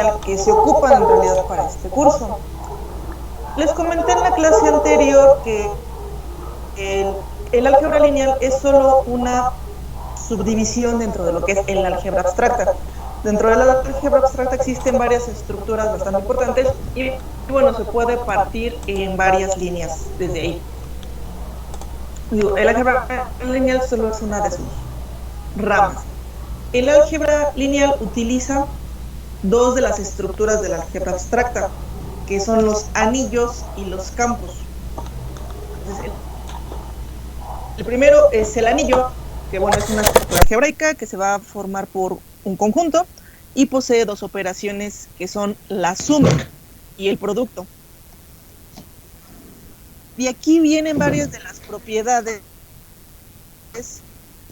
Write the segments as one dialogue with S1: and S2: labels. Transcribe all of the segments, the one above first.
S1: lineal que se ocupan en realidad para este curso. Les comenté en la clase anterior que el álgebra lineal es solo una subdivisión dentro de lo que es el álgebra abstracta. Dentro de la álgebra abstracta existen varias estructuras bastante importantes y bueno, se puede partir en varias líneas desde ahí. Digo, el álgebra lineal solo es una de sus ramas. El álgebra lineal utiliza dos de las estructuras del álgebra abstracta, que son los anillos y los campos. Entonces, el primero es el anillo, que bueno, es una estructura algebraica que se va a formar por un conjunto y posee dos operaciones que son la suma y el producto. De aquí vienen varias de las propiedades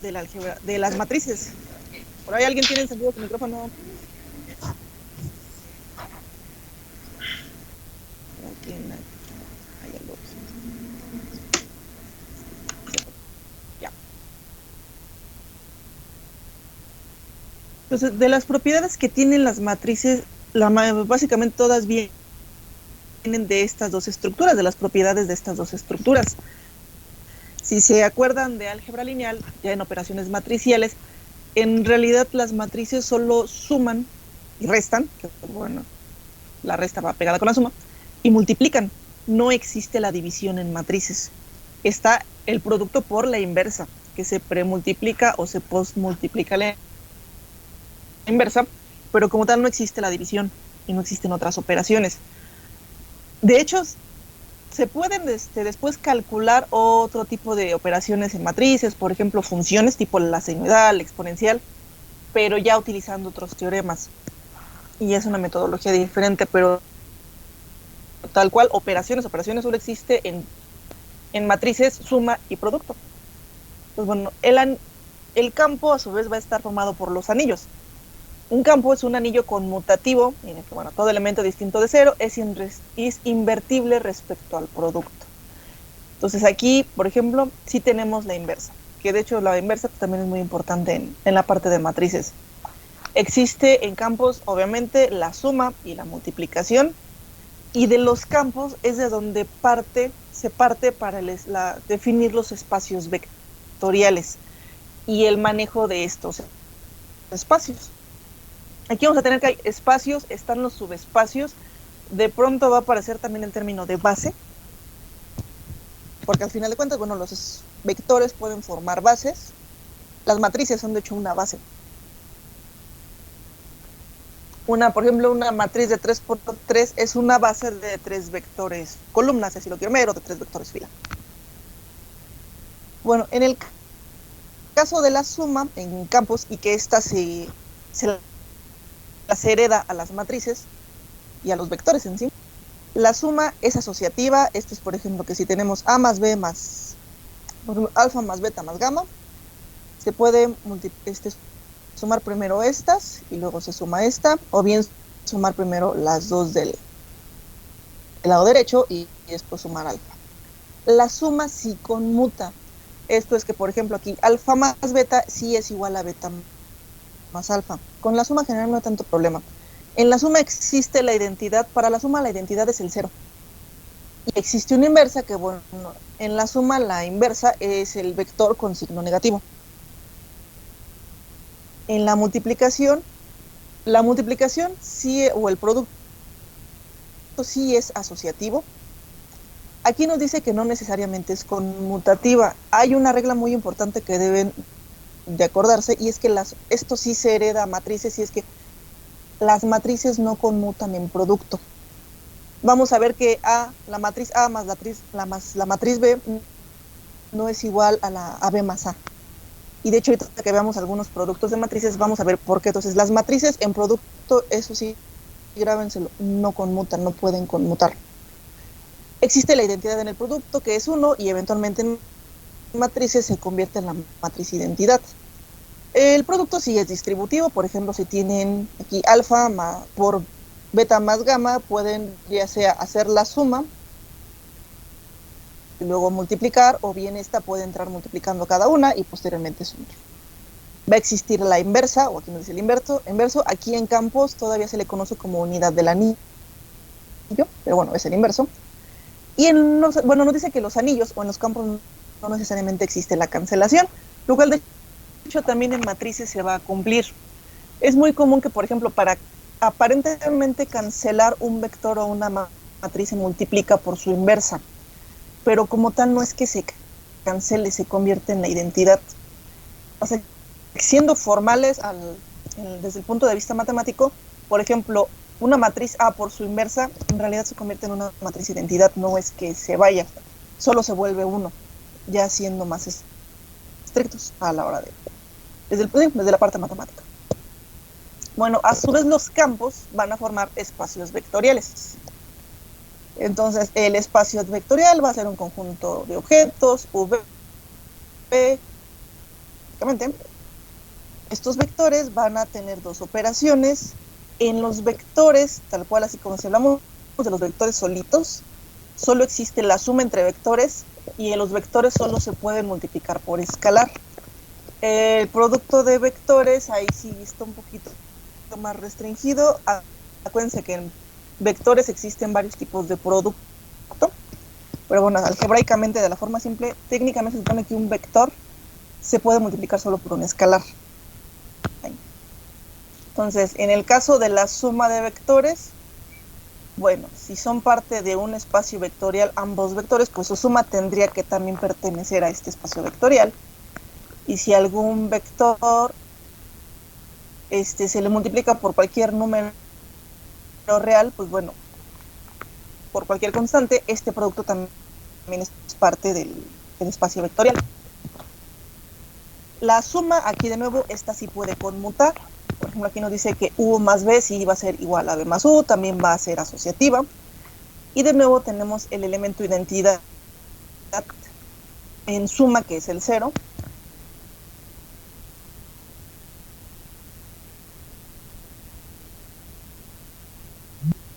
S1: del álgebra, de las matrices. Por ahí alguien tiene encendido su micrófono. Ya. Entonces, de las propiedades que tienen las matrices, básicamente todas vienen de estas dos estructuras, de las propiedades de estas dos estructuras. Si se acuerdan de álgebra lineal, ya en operaciones matriciales, en realidad las matrices solo suman y restan, que bueno, la resta va pegada con la suma, y multiplican. No existe la división en matrices. Está el producto por la inversa, que se premultiplica o se postmultiplica la inversa, pero como tal no existe la división y no existen otras operaciones. De hecho, se pueden después calcular otro tipo de operaciones en matrices, por ejemplo, funciones tipo la senoidal, la exponencial, pero ya utilizando otros teoremas. Y es una metodología diferente, pero tal cual, operaciones solo existe en matrices, suma y producto. Pues bueno, el campo a su vez va a estar formado por los anillos. Un campo es un anillo conmutativo, en el que bueno, todo elemento distinto de cero es invertible respecto al producto. Entonces aquí, por ejemplo, sí tenemos la inversa, que de hecho la inversa también es muy importante en la parte de matrices. Existe en campos, obviamente, la suma y la multiplicación, y de los campos es de donde se parte para definir los espacios vectoriales y el manejo de estos espacios. Aquí vamos a tener que hay espacios, están los subespacios, de pronto va a aparecer también el término de base, porque al final de cuentas, bueno, los vectores pueden formar bases, las matrices son de hecho una base. Por ejemplo, una matriz de 3x3 es una base de 3 vectores columnas, así lo quiero ver, o de 3 vectores fila. Bueno, en el caso de la suma en campos y que esta se hereda a las matrices y a los vectores en sí, la suma es asociativa. Esto es, por ejemplo, que si tenemos A más B más, por ejemplo, alfa más beta más gamma, se puede sumar primero estas y luego se suma esta, o bien sumar primero las dos del lado derecho y después sumar alfa. La suma sí conmuta. Esto es que, por ejemplo, aquí alfa más beta sí es igual a beta más alfa. Con la suma general no hay tanto problema. En la suma existe la identidad, para la suma la identidad es el cero. Y existe una inversa que, bueno, en la suma la inversa es el vector con signo negativo. En la multiplicación sí, o el producto sí es asociativo. Aquí nos dice que no necesariamente es conmutativa. Hay una regla muy importante que deben de acordarse, y es que esto sí se hereda a matrices, y es que las matrices no conmutan en producto. Vamos a ver que la matriz A más la matriz B no es igual a B más A. Y de hecho, ahorita que veamos algunos productos de matrices, vamos a ver por qué. Entonces, las matrices en producto, eso sí, grábenselo, no conmutan, no pueden conmutar. Existe la identidad en el producto, que es 1, y eventualmente en matrices se convierte en la matriz identidad. El producto sí es distributivo. Por ejemplo, si tienen aquí alfa por beta más gamma, pueden ya sea hacer la suma y luego multiplicar, o bien esta puede entrar multiplicando cada una y posteriormente sumar. va a existir la inversa, o aquí nos dice el inverso, aquí en campos todavía se le conoce como unidad del anillo, pero bueno, es el inverso. Y nos dice que los anillos o en los campos no necesariamente existe la cancelación, lo cual de hecho también en matrices se va a cumplir. Es muy común que, por ejemplo, para aparentemente cancelar un vector o una matriz se multiplica por su inversa, pero como tal no es que se cancele, se convierte en la identidad. O sea, siendo formales desde el punto de vista matemático, por ejemplo, una matriz A por su inversa en realidad se convierte en una matriz identidad, no es que se vaya, solo se vuelve uno, ya siendo más estrictos a la hora desde la parte matemática. Bueno, a su vez los campos van a formar espacios vectoriales. Entonces, el espacio vectorial va a ser un conjunto de objetos, V, básicamente. Estos vectores van a tener dos operaciones. En los vectores, tal cual así como si hablamos de los vectores solitos, solo existe la suma entre vectores y en los vectores solo se pueden multiplicar por escalar. El producto de vectores, ahí sí está un poquito más restringido. Acuérdense que en vectores existen varios tipos de producto, pero bueno, algebraicamente de la forma simple, técnicamente se supone que un vector se puede multiplicar solo por un escalar. Entonces, en el caso de la suma de vectores, bueno, si son parte de un espacio vectorial ambos vectores, pues su suma tendría que también pertenecer a este espacio vectorial. Y si algún vector se le multiplica por cualquier número real, pues bueno, por cualquier constante, este producto también es parte del espacio vectorial. La suma, aquí de nuevo, esta sí puede conmutar. Por ejemplo, aquí nos dice que U más B sí va a ser igual a B más U, también va a ser asociativa. Y de nuevo tenemos el elemento identidad en suma, que es el 0.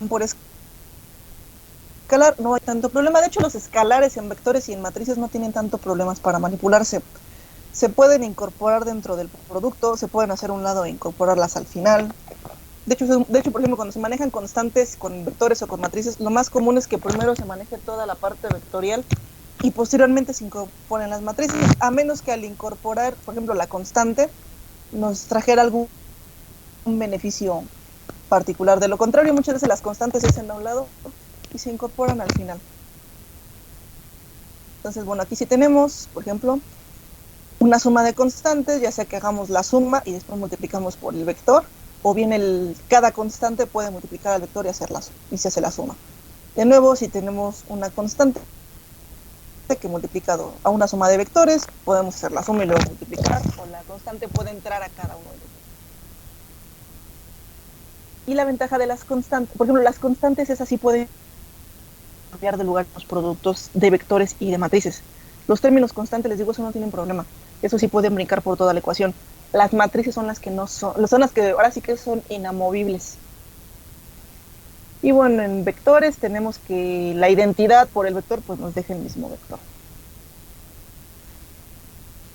S1: Por escalar no hay tanto problema. De hecho, los escalares en vectores y en matrices no tienen tanto problemas para manipularse. Se pueden incorporar dentro del producto, se pueden hacer a un lado e incorporarlas al final. De hecho, por ejemplo, cuando se manejan constantes con vectores o con matrices, lo más común es que primero se maneje toda la parte vectorial y posteriormente se incorporen las matrices, a menos que al incorporar, por ejemplo, la constante, nos trajera algún beneficio particular. De lo contrario, muchas veces las constantes se hacen a un lado y se incorporan al final. Entonces, bueno, aquí sí tenemos, por ejemplo, una suma de constantes, ya sea que hagamos la suma y después multiplicamos por el vector, o bien cada constante puede multiplicar al vector y se hace la suma. De nuevo, si tenemos una constante que multiplicado a una suma de vectores, podemos hacer la suma y luego multiplicar, o la constante puede entrar a cada uno de ellos. Y la ventaja de las constantes, por ejemplo, las constantes esas sí pueden cambiar de lugar los productos de vectores y de matrices. Los términos constantes, les digo, eso no tienen problema. Eso sí pueden brincar por toda la ecuación. Las matrices son las que no son las que ahora sí que son inamovibles. Y bueno, en vectores tenemos que la identidad por el vector pues nos deja el mismo vector.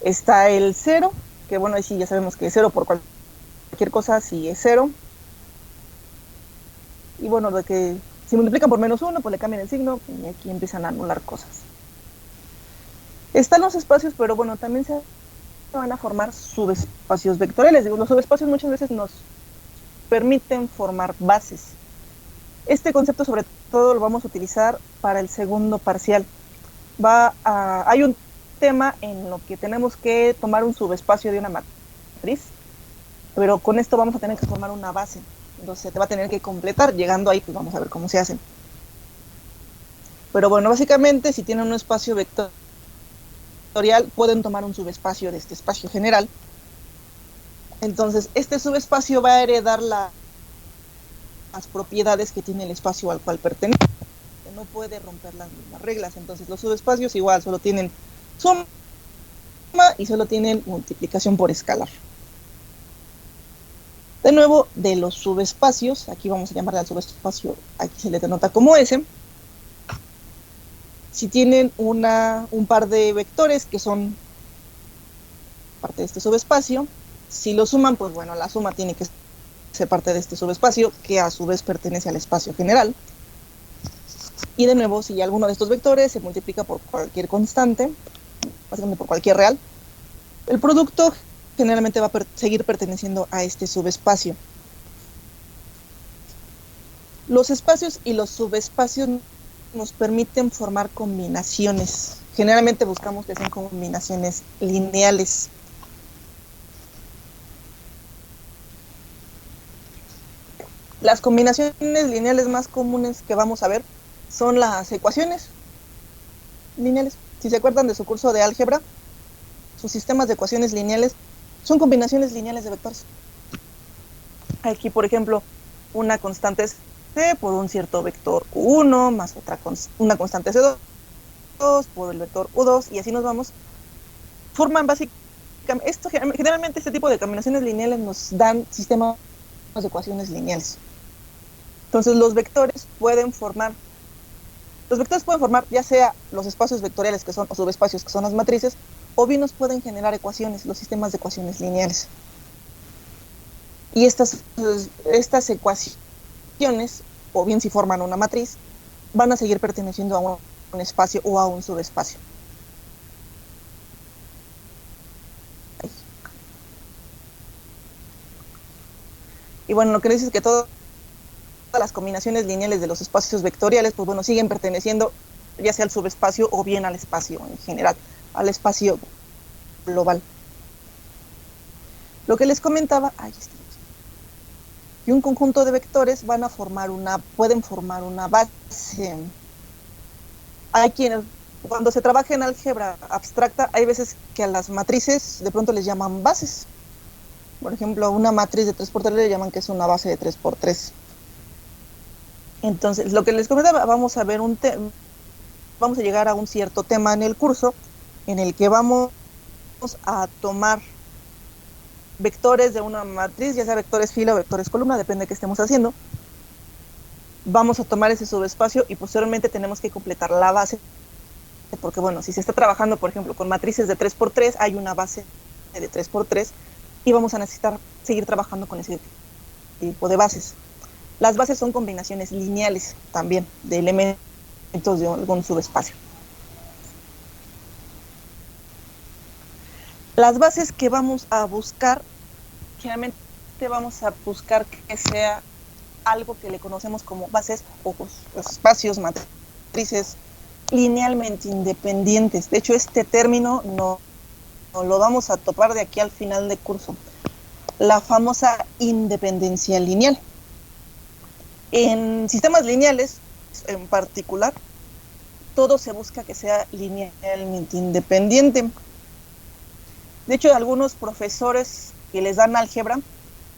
S1: Está el 0, que bueno, ahí sí ya sabemos que es 0 por cualquier cosa, sí es 0. Y bueno, de que si multiplican por menos 1, pues le cambian el signo y aquí empiezan a anular cosas. Están los espacios, pero bueno, también se van a formar subespacios vectoriales. Digo, los subespacios muchas veces nos permiten formar bases. Este concepto sobre todo lo vamos a utilizar para el segundo parcial. Hay un tema en lo que tenemos que tomar un subespacio de una matriz, pero con esto vamos a tener que formar una base. Entonces se te va a tener que completar. Llegando ahí, pues vamos a ver cómo se hacen. Pero bueno, básicamente, si tienen un espacio vectorial, pueden tomar un subespacio de este espacio general. Entonces, este subespacio va a heredar las propiedades que tiene el espacio al cual pertenece. No puede romper las mismas reglas. Entonces, los subespacios igual solo tienen suma y solo tienen multiplicación por escalar. De nuevo, de los subespacios, aquí vamos a llamarle al subespacio, aquí se le denota como S. Si tienen un par de vectores que son parte de este subespacio, Si lo suman, pues bueno, la suma tiene que ser parte de este subespacio, que a su vez pertenece al espacio general. Y de nuevo, si alguno de estos vectores se multiplica por cualquier constante, básicamente por cualquier real, el producto generalmente va a seguir perteneciendo a este subespacio. Los espacios y los subespacios nos permiten formar combinaciones. Generalmente buscamos que sean combinaciones lineales. Las combinaciones lineales más comunes que vamos a ver son las ecuaciones lineales. Si se acuerdan de su curso de álgebra, sus sistemas de ecuaciones lineales son combinaciones lineales de vectores. Aquí, por ejemplo, una constante C por un cierto vector U1 más una constante C2 por el vector U2 y así nos vamos. Forman básicamente, generalmente este tipo de combinaciones lineales nos dan sistemas de ecuaciones lineales. Entonces los vectores pueden formar ya sea los espacios vectoriales que son o subespacios que son las matrices, o bien nos pueden generar ecuaciones, los sistemas de ecuaciones lineales. Y estas ecuaciones, o bien si forman una matriz, van a seguir perteneciendo a un espacio o a un subespacio. Y bueno, lo que dice es que todas las combinaciones lineales de los espacios vectoriales, pues bueno, siguen perteneciendo ya sea al subespacio o bien al espacio en general, al espacio global. Lo que les comentaba, y un conjunto de vectores pueden formar una base. Hay quienes, cuando se trabaja en álgebra abstracta, hay veces que a las matrices de pronto les llaman bases. Por ejemplo, una matriz de 3×3 le llaman que es una base de 3×3. Entonces, lo que les comentaba, vamos a llegar a un cierto tema en el curso en el que vamos a tomar vectores de una matriz, ya sea vectores fila o vectores columna, depende de qué estemos haciendo. Vamos a tomar ese subespacio y posteriormente tenemos que completar la base, porque bueno, si se está trabajando, por ejemplo, con matrices de 3×3, hay una base de 3×3 y vamos a necesitar seguir trabajando con ese tipo de bases. Las bases son combinaciones lineales también de elementos de algún subespacio. Las bases que vamos a buscar, generalmente vamos a buscar que sea algo que le conocemos como bases o espacios, matrices linealmente independientes. De hecho, este término no lo vamos a topar de aquí al final del curso. La famosa independencia lineal. En sistemas lineales, en particular, todo se busca que sea linealmente independiente. De hecho, algunos profesores que les dan álgebra,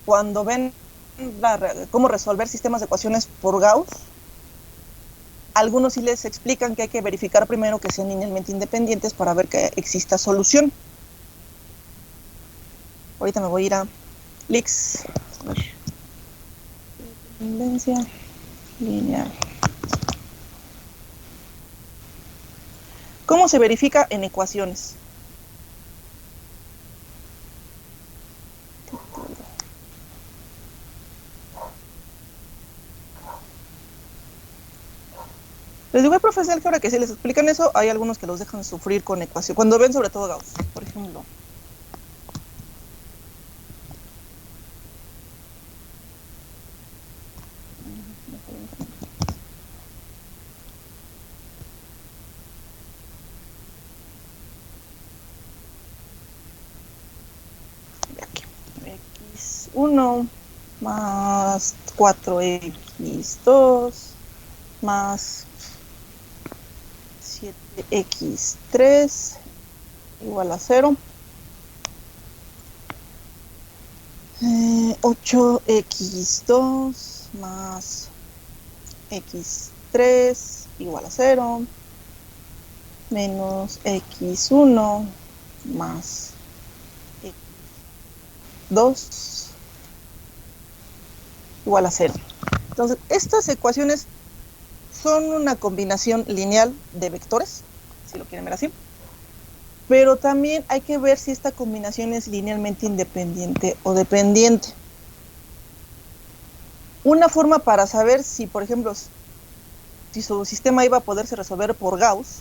S1: cuando ven cómo resolver sistemas de ecuaciones por Gauss, algunos sí les explican que hay que verificar primero que sean linealmente independientes para ver que exista solución. Ahorita me voy a ir a Lix. Independencia lineal. ¿Cómo se verifica en ecuaciones? Les digo, hay profesores de álgebra que si les explican eso, hay algunos que los dejan sufrir con ecuación. Cuando ven sobre todo Gauss, por ejemplo. X1 más 4x2 más 7x3 igual a 0. 8x2 más x3 igual a 0. Menos x1 más x2 igual a 0. Entonces, estas ecuaciones son una combinación lineal de vectores, si lo quieren ver así. pero también hay que ver si esta combinación es linealmente independiente o dependiente. Una forma para saber si, por ejemplo, si su sistema iba a poderse resolver por Gauss,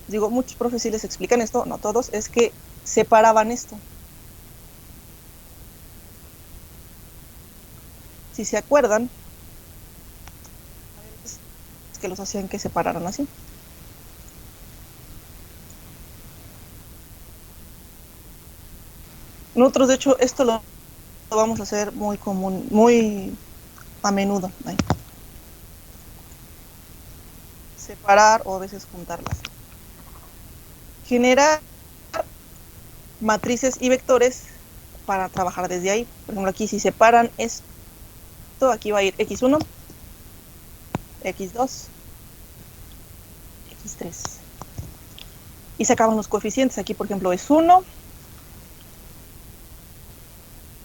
S1: digo, muchos profes sí les explican esto, no todos, es que separaban esto. Si se acuerdan, es que los hacían que separaran así. Nosotros, de hecho, esto lo vamos a hacer muy común, muy a menudo. Ahí. Separar o a veces juntarlas. Generar matrices y vectores para trabajar desde ahí. Por ejemplo, aquí si separan esto, aquí va a ir x1, x2, x3. Y sacaban los coeficientes. Aquí, por ejemplo, es 1,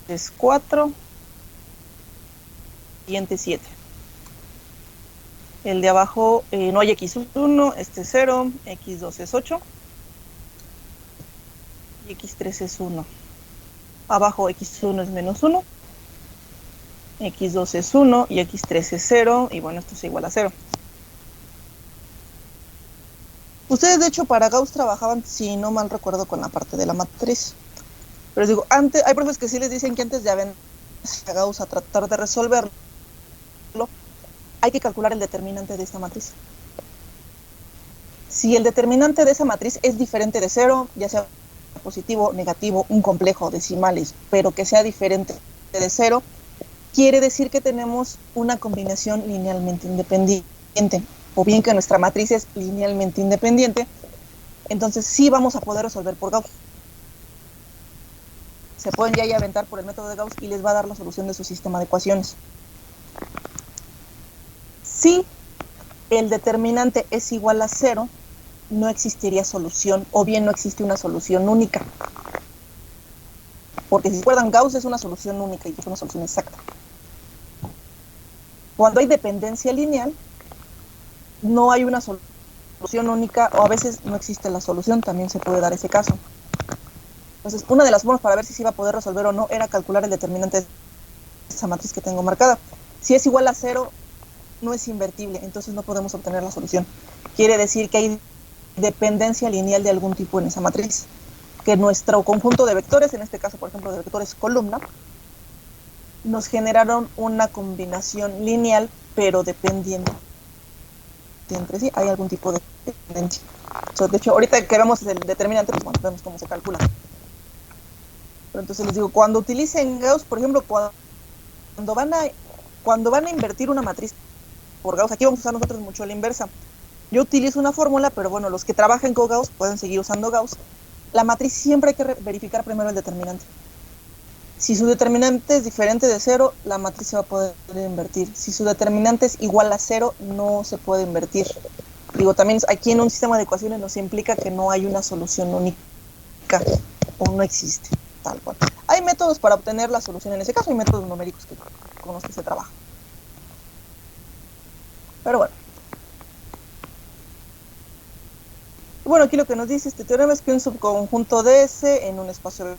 S1: es 4, siguiente 7. El de abajo no hay x1, este es 0, x2 es 8 y x3 es 1. Abajo x1 es menos 1, x2 es 1 y x3 es 0, y bueno, esto es igual a 0. Ustedes, de hecho, para Gauss trabajaban, si no mal recuerdo, con la parte de la matriz. Pero les digo, antes, hay profes que sí les dicen que antes de aventarse a Gauss a tratar de resolverlo, hay que calcular el determinante de esta matriz. Si el determinante de esa matriz es diferente de 0, ya sea positivo, negativo, un complejo, decimales, pero que sea diferente de 0, quiere decir que tenemos una combinación linealmente independiente, o bien que nuestra matriz es linealmente independiente, entonces sí vamos a poder resolver por Gauss. Se pueden ya aventar por el método de Gauss y les va a dar la solución de su sistema de ecuaciones. Si el determinante es igual a 0, no existiría solución, o bien no existe una solución única. Porque si se acuerdan, Gauss es una solución única y es una solución exacta. Cuando hay dependencia lineal, no hay una solución única, o a veces no existe la solución, también se puede dar ese caso. Entonces, una de las formas para ver si se iba a poder resolver o no era calcular el determinante de esa matriz que tengo marcada. Si es igual a 0, no es invertible, entonces no podemos obtener la solución. Quiere decir que hay dependencia lineal de algún tipo en esa matriz. Que nuestro conjunto de vectores, en este caso, por ejemplo, de vectores columna, nos generaron una combinación lineal, pero dependiendo entre sí, hay algún tipo de dependencia. De hecho, ahorita que vemos el determinante, pues bueno, vemos cómo se calcula. Pero entonces les digo, cuando utilicen Gauss, por ejemplo, cuando van a invertir una matriz por Gauss, aquí vamos a usar nosotros mucho la inversa. Yo utilizo una fórmula, pero bueno, los que trabajen con Gauss pueden seguir usando Gauss. La matriz siempre hay que verificar primero el determinante. Si su determinante es diferente de 0, la matriz se va a poder invertir. Si su determinante es igual a 0, no se puede invertir. Digo, también aquí en un sistema de ecuaciones nos implica que no hay una solución única o no existe, tal cual. Hay métodos para obtener la solución en ese caso, hay métodos numéricos con los que se trabaja. Pero bueno. Bueno, aquí lo que nos dice este teorema es que un subconjunto de S en un espacio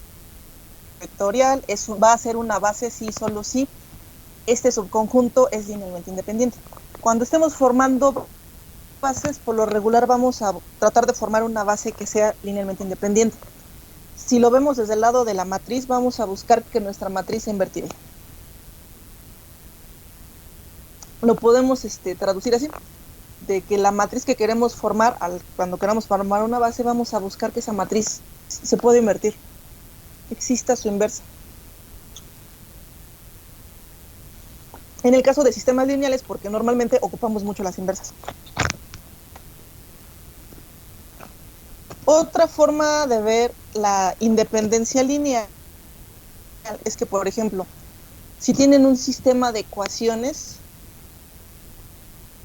S1: vectorial va a ser una base si solo si este subconjunto es linealmente independiente. Cuando estemos formando bases, por lo regular vamos a tratar de formar una base que sea linealmente independiente. Si lo vemos desde el lado de la matriz, vamos a buscar que nuestra matriz sea invertible. Lo podemos traducir así, de que la matriz que queremos formar, cuando queramos formar una base, vamos a buscar que esa matriz se pueda invertir, exista su inversa. En el caso de sistemas lineales, porque normalmente ocupamos mucho las inversas. Otra forma de ver la independencia lineal es que, por ejemplo, si tienen un sistema de ecuaciones,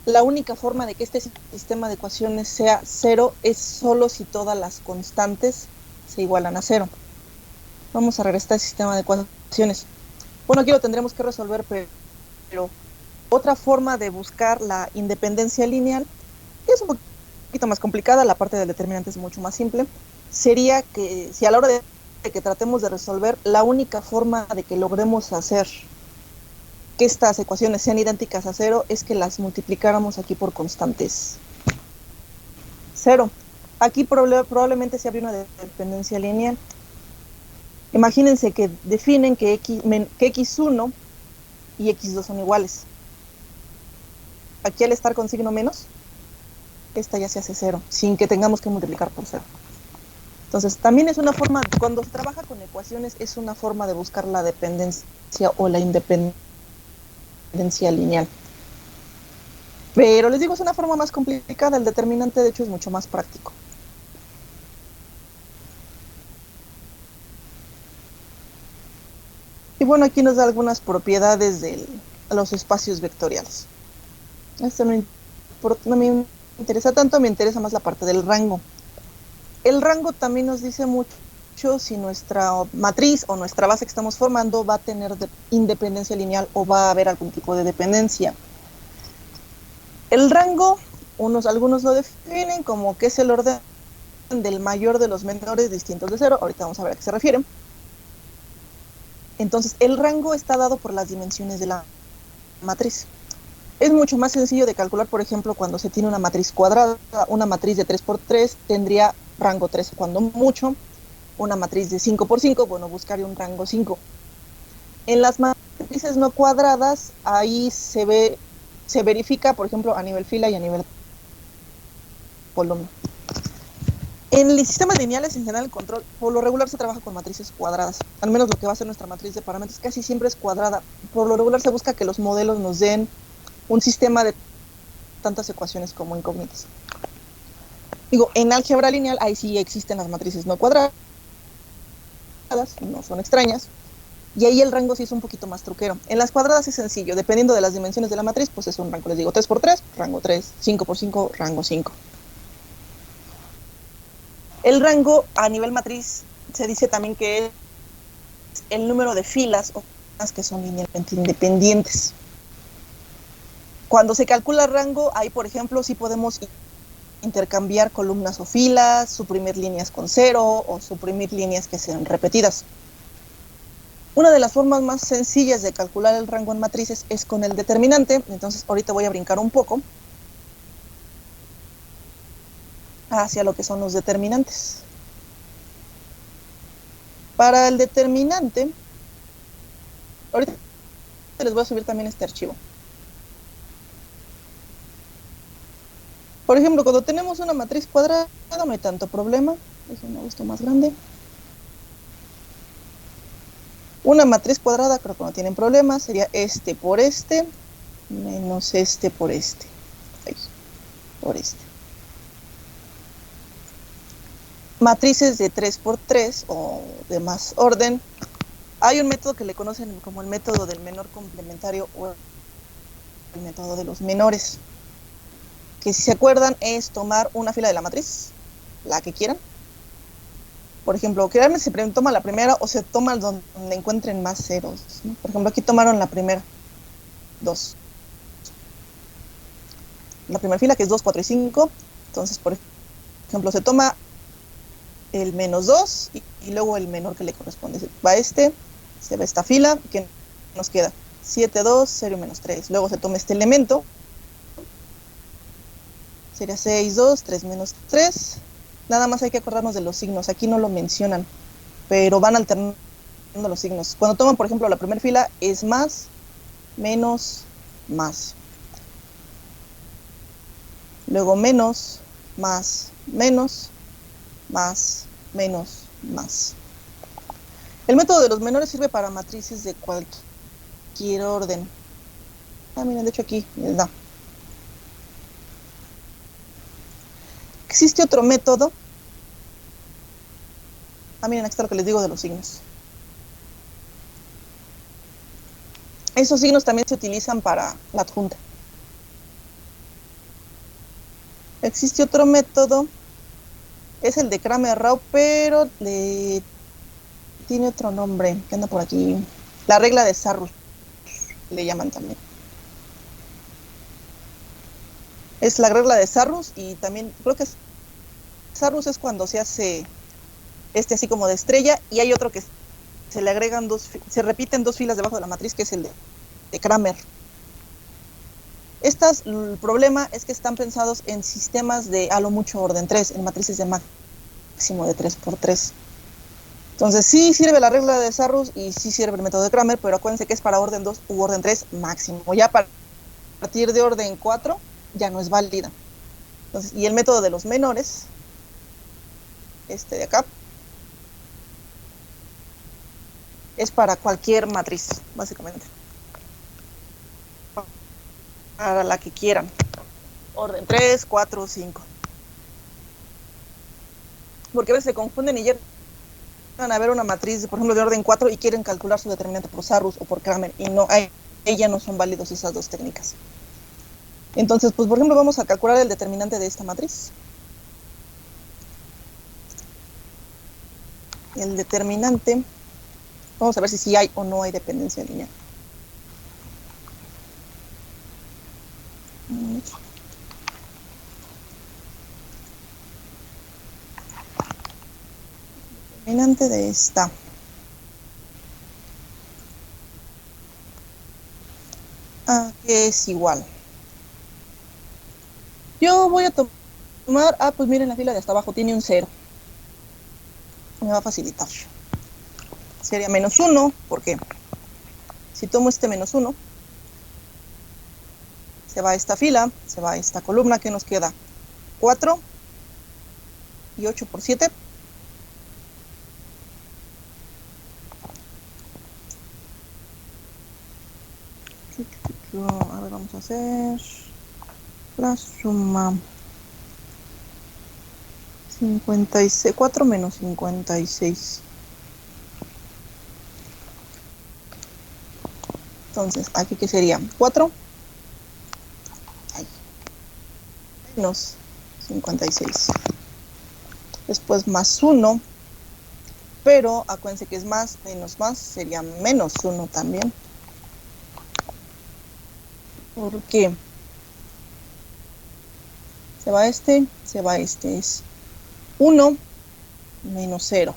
S1: la única forma de que este sistema de ecuaciones sea 0 es solo si todas las constantes se igualan a 0. Vamos a regresar al sistema de ecuaciones. Bueno, aquí lo tendremos que resolver, pero otra forma de buscar la independencia lineal es un poquito más complicada, la parte del determinante es mucho más simple, sería que si a la hora de que tratemos de resolver, la única forma de que logremos hacer que estas ecuaciones sean idénticas a cero es que las multiplicáramos aquí por constantes. Cero. Aquí probablemente se habría una dependencia lineal. Imagínense que definen que x1 y x2 son iguales. Aquí al estar con signo menos, esta ya se hace cero, sin que tengamos que multiplicar por cero. Entonces, también es una forma, cuando se trabaja con ecuaciones, es una forma de buscar la dependencia o la independencia lineal. Pero les digo, es una forma más complicada. El determinante, de hecho, es mucho más práctico. Y bueno, aquí nos da algunas propiedades de los espacios vectoriales. Esto no me interesa tanto, me interesa más la parte del rango. El rango también nos dice mucho si nuestra matriz o nuestra base que estamos formando va a tener independencia lineal o va a haber algún tipo de dependencia. El rango, algunos lo definen como que es el orden del mayor de los menores distintos de cero. Ahorita vamos a ver a qué se refieren. Entonces, el rango está dado por las dimensiones de la matriz. Es mucho más sencillo de calcular, por ejemplo, cuando se tiene una matriz cuadrada. Una matriz de 3×3 tendría rango 3 cuando mucho. Una matriz de 5×5, bueno, buscaría un rango 5. En las matrices no cuadradas, ahí se verifica, por ejemplo, a nivel fila y a nivel columna. En los sistemas lineales, en general, el control, por lo regular se trabaja con matrices cuadradas. Al menos lo que va a ser nuestra matriz de parámetros casi siempre es cuadrada. Por lo regular se busca que los modelos nos den un sistema de tantas ecuaciones como incógnitas. Digo, en álgebra lineal, ahí sí existen las matrices no cuadradas, no son extrañas, y ahí el rango sí es un poquito más truquero. En las cuadradas es sencillo, dependiendo de las dimensiones de la matriz, pues es un rango, les digo, 3×3, rango 3, 5×5, rango 5. El rango a nivel matriz se dice también que es el número de filas o filas que son linealmente independientes. Cuando se calcula rango, ahí por ejemplo sí podemos intercambiar columnas o filas, suprimir líneas con cero o suprimir líneas que sean repetidas. Una de las formas más sencillas de calcular el rango en matrices es con el determinante. Entonces ahorita voy a brincar un poco hacia lo que son los determinantes. Para el determinante, ahorita les voy a subir también este archivo. Por ejemplo, cuando tenemos una matriz cuadrada, no hay tanto problema. Déjenme esto más grande. Una matriz cuadrada, creo que no tienen problema. Sería este por este, menos este por este. Ahí, por este. Matrices de 3×3 o de más orden. Hay un método que le conocen como el método del menor complementario o el método de los menores. Que si se acuerdan es tomar una fila de la matriz, la que quieran. Por ejemplo, que realmente se toma la primera o se toma donde encuentren más ceros, ¿no? Por ejemplo, aquí tomaron la primera, 2. La primera fila que es 2, 4 y 5. Entonces, por ejemplo, se toma el menos 2 y luego el menor que le corresponde. Va se va esta fila, que nos queda 7, 2, 0 y menos 3. Luego se toma este elemento. Sería 6, 2, 3 menos 3. Nada más hay que acordarnos de los signos. Aquí no lo mencionan, pero van alternando los signos. Cuando toman, por ejemplo, la primera fila es más, menos, más. Luego menos, más, menos, más, menos, más. El método de los menores sirve para matrices de cualquier orden. Miren, de hecho aquí les da. Existe otro método. Miren, aquí está lo que les digo de los signos. Esos signos también se utilizan para la adjunta. Existe otro método. Es el de Cramer-Rao, pero tiene otro nombre que anda por aquí. La regla de Sarrus le llaman también. Es la regla de Sarrus y también creo que Sarrus es cuando se hace así como de estrella, y hay otro que se le agregan se repiten 2 filas debajo de la matriz, que es el de Cramer. El problema es que están pensados en sistemas de a lo mucho orden 3, en matrices de máximo de 3×3. Entonces sí sirve la regla de Sarrus y sí sirve el método de Cramer, pero acuérdense que es para orden 2 u orden 3 máximo. Ya a partir de orden 4 ya no es válida. Entonces, y el método de los menores, de acá, es para cualquier matriz, básicamente. Para la que quieran. Orden 3, 4, 5. Porque a veces se confunden y llegan a ver una matriz, por ejemplo, de orden 4 y quieren calcular su determinante por Sarrus o por Cramer, y no, ella no son válidos esas dos técnicas. Entonces, pues por ejemplo, vamos a calcular el determinante de esta matriz. El determinante, vamos a ver si sí hay o no hay dependencia lineal. Determinante de esta. Que es igual. Yo voy a tomar, pues miren, la fila de hasta abajo tiene un 0. Me va a facilitar. Sería -1, porque si tomo este -1, se va a esta fila, se va a esta columna, que nos queda 4 y 8 por 7. A ver, vamos a hacer la suma. 56, 4 menos 56. Entonces, aquí que sería 4 menos 56. Después más 1, pero acuérdense que es más menos más, sería -1 también. ¿Por qué? Se va es 1 menos 0.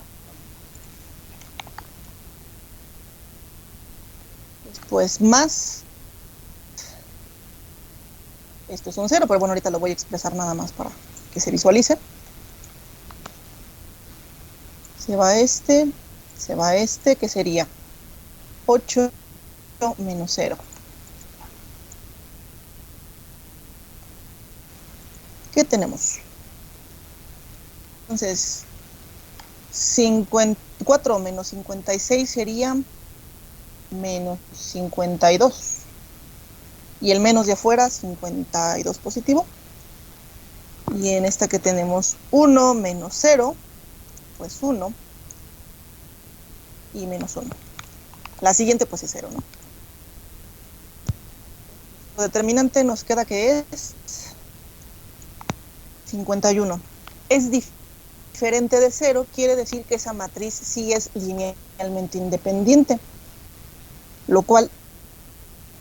S1: Después más, esto es un 0, pero bueno, ahorita lo voy a expresar nada más para que se visualice. Se va que sería 8 menos 0. ¿Qué tenemos? Entonces, 4 menos 56 sería menos 52. Y el menos de afuera, 52 positivo. Y en esta que tenemos 1 menos 0, pues 1. Y menos 1. La siguiente pues es 0, ¿no? Lo determinante nos queda que es 51. Es diferente de 0, quiere decir que esa matriz sí es linealmente independiente, lo cual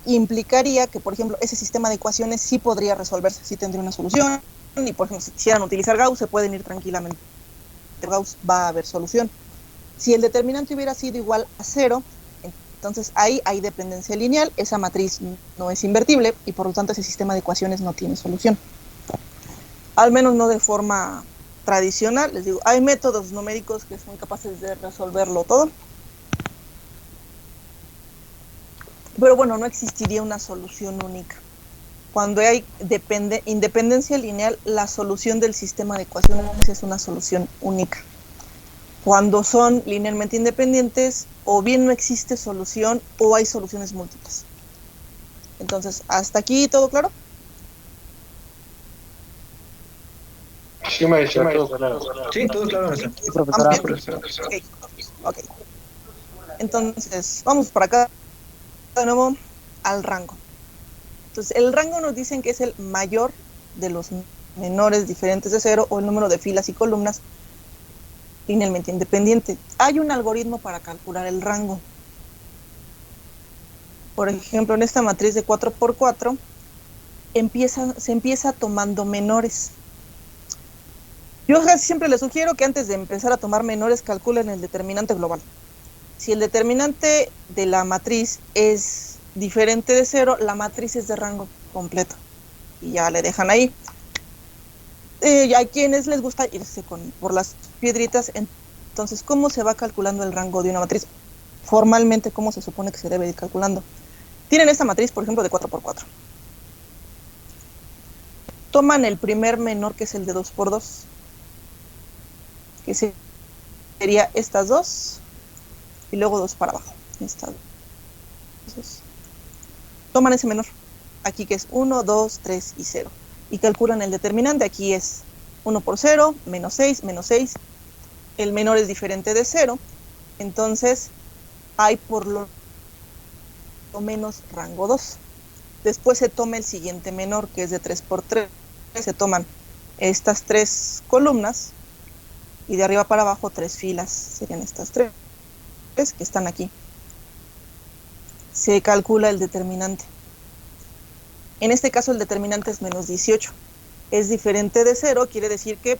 S1: implicaría que, por ejemplo, ese sistema de ecuaciones sí podría resolverse, sí tendría una solución, y por ejemplo, si quisieran utilizar Gauss, se pueden ir tranquilamente. Gauss va a haber solución. Si el determinante hubiera sido igual a 0, entonces ahí hay dependencia lineal, esa matriz no es invertible, y por lo tanto ese sistema de ecuaciones no tiene solución. Al menos no de forma tradicional. Les digo, hay métodos numéricos que son capaces de resolverlo todo. Pero bueno, no existiría una solución única. Cuando hay independencia lineal, la solución del sistema de ecuaciones es una solución única. Cuando son linealmente independientes, o bien no existe solución o hay soluciones múltiples. Entonces, ¿hasta aquí todo claro?
S2: Sí, maestra, todo claro.
S3: Sí, todo claro, maestra.
S2: Sí, profesora.
S1: Ok. Entonces, vamos por acá de nuevo al rango. Entonces, el rango nos dicen que es el mayor de los menores diferentes de 0 o el número de filas y columnas linealmente independiente. Hay un algoritmo para calcular el rango. Por ejemplo, en esta matriz de 4×4 se empieza tomando menores. Yo casi siempre les sugiero que antes de empezar a tomar menores calculen el determinante global. Si el determinante de la matriz es diferente de 0, la matriz es de rango completo. Y ya le dejan ahí. Hay quienes les gusta irse por las piedritas. Entonces, ¿cómo se va calculando el rango de una matriz? Formalmente, ¿cómo se supone que se debe ir calculando? Tienen esta matriz, por ejemplo, de 4×4. Toman el primer menor, que es el de 2×2, que sería estas dos, y luego 2 para abajo. Estas dos. Toman ese menor, aquí que es 1, 2, 3 y 0. Y calculan el determinante, aquí es 1 por 0, menos 6, menos 6. El menor es diferente de 0, entonces hay por lo menos rango 2. Después se toma el siguiente menor, que es de 3×3. Se toman estas 3 columnas y de arriba para abajo 3 filas. Serían estas 3 que están aquí. Se calcula el determinante. En este caso el determinante es menos 18. Es diferente de 0, quiere decir que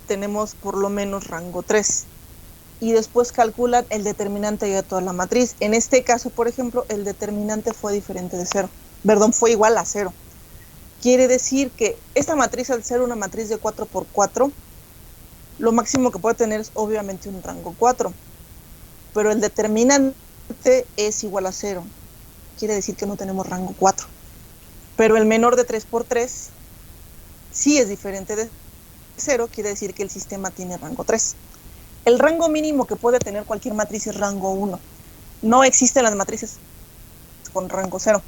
S1: tenemos por lo menos rango 3. Y después calculan el determinante de toda la matriz. En este caso, por ejemplo, el determinante fue diferente de 0. Perdón, fue igual a 0. Quiere decir que esta matriz, al ser una matriz de 4×4, lo máximo que puede tener es obviamente un rango 4. Pero el determinante es igual a 0. Quiere decir que no tenemos rango 4. Pero el menor de 3×3 sí es diferente de 0, quiere decir que el sistema tiene rango 3. El rango mínimo que puede tener cualquier matriz es rango 1. No existen las matrices con rango 0.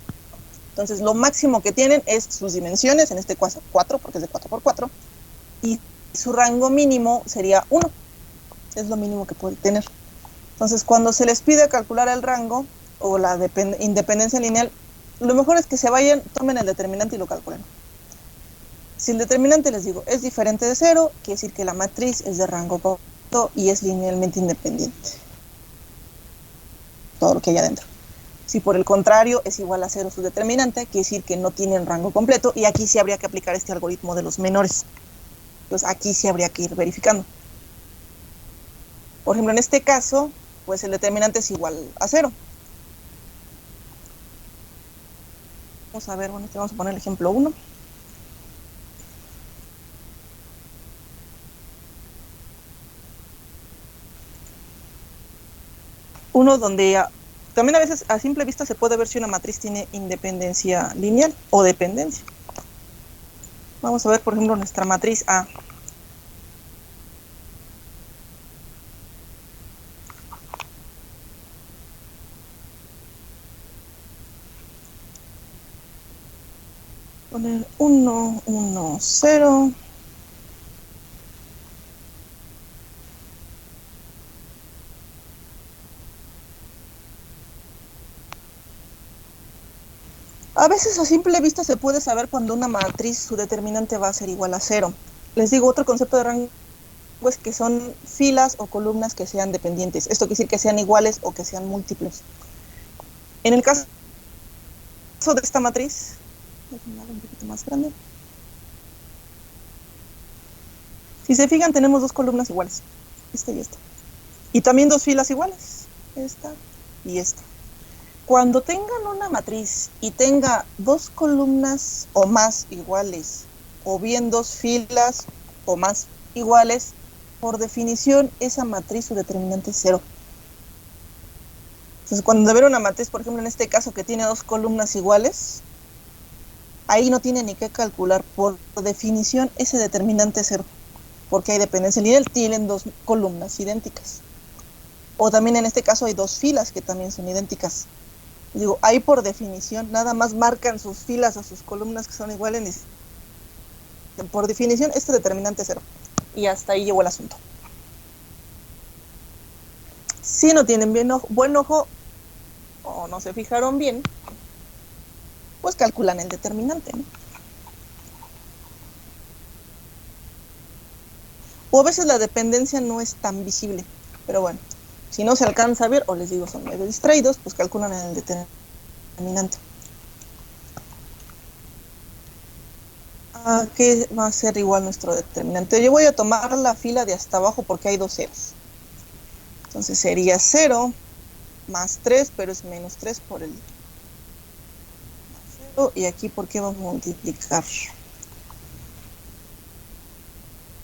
S1: Entonces, lo máximo que tienen es sus dimensiones, en este caso 4, porque es de 4×4, y su rango mínimo sería 1. Es lo mínimo que puede tener. Entonces, cuando se les pide calcular el rango o la independencia lineal, lo mejor es que se vayan, tomen el determinante y lo calculen. Si el determinante, les digo, es diferente de 0, quiere decir que la matriz es de rango completo y es linealmente independiente. Todo lo que hay adentro. Si por el contrario es igual a 0 su determinante, quiere decir que no tienen rango completo, y aquí sí habría que aplicar este algoritmo de los menores. Entonces aquí sí habría que ir verificando. Por ejemplo, en este caso, pues el determinante es igual a 0. Vamos a ver, bueno, vamos a poner el ejemplo 1. Uno donde también a veces a simple vista se puede ver si una matriz tiene independencia lineal o dependencia. Vamos a ver, por ejemplo, nuestra matriz A. Poner 1, 1, 0. A veces a simple vista se puede saber cuando una matriz, su determinante va a ser igual a 0. Les digo, otro concepto de rango es que son filas o columnas que sean dependientes. Esto quiere decir que sean iguales o que sean múltiplos. En el caso de esta matriz, déjenme darle un poquito más grande. Si se fijan, tenemos dos columnas iguales, esta y esta. Y también dos filas iguales, esta y esta. Cuando tengan una matriz y tenga dos columnas o más iguales, o bien dos filas o más iguales, por definición esa matriz, su determinante es 0. Entonces, cuando ver una matriz, por ejemplo, en este caso que tiene dos columnas iguales, ahí no tiene ni que calcular, por definición ese determinante es 0, porque hay dependencia lineal, tienen dos columnas idénticas. O también en este caso hay dos filas que también son idénticas. Digo, ahí por definición nada más marcan sus filas o sus columnas que son iguales. Por definición este determinante es 0. Y hasta ahí llegó el asunto. Si no tienen buen ojo o no se fijaron bien, pues calculan el determinante, ¿no? O a veces la dependencia no es tan visible, pero bueno, si no se alcanza a ver, o les digo son medio distraídos, pues calculan el determinante. ¿A qué va a ser igual nuestro determinante? Yo voy a tomar la fila de hasta abajo porque hay dos ceros. Entonces sería 0 más 3, pero es menos 3 por el 0. Y aquí, ¿por qué vamos a multiplicar?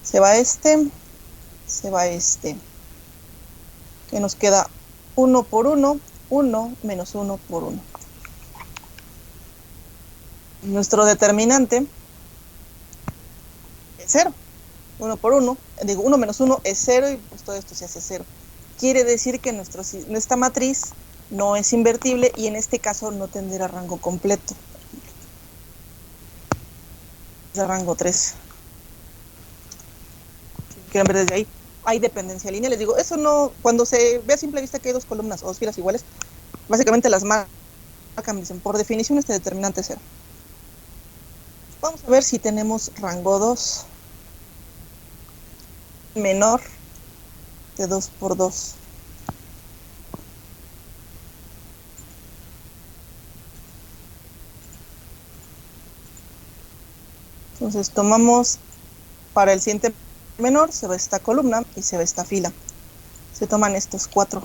S1: Se va este, se va este. Que nos queda 1 por 1, 1 menos 1 por 1. Nuestro determinante es 0. 1 por 1, digo 1 menos 1 es 0 y pues todo esto se hace 0. Quiere decir que nuestra matriz no es invertible y en este caso no tendrá rango completo. Es de rango 3. Si quieren ver desde ahí, hay dependencia lineal. Les digo, eso no, cuando se ve a simple vista que hay dos columnas o dos filas iguales, básicamente las marcan, dicen, por definición este determinante es 0. Vamos a ver si tenemos rango 2 menor de 2 por 2. Entonces tomamos para el siguiente menor, se va esta columna y se va esta fila. Se toman estos 4.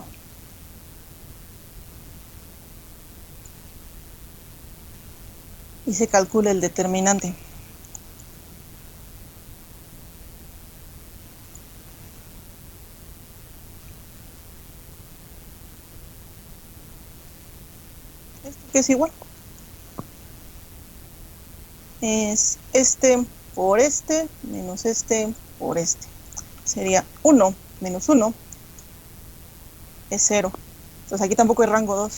S1: Y se calcula el determinante. Esto que es igual. Es este por este menos este por este. Sería 1 menos 1 es 0. Entonces aquí tampoco hay rango 2.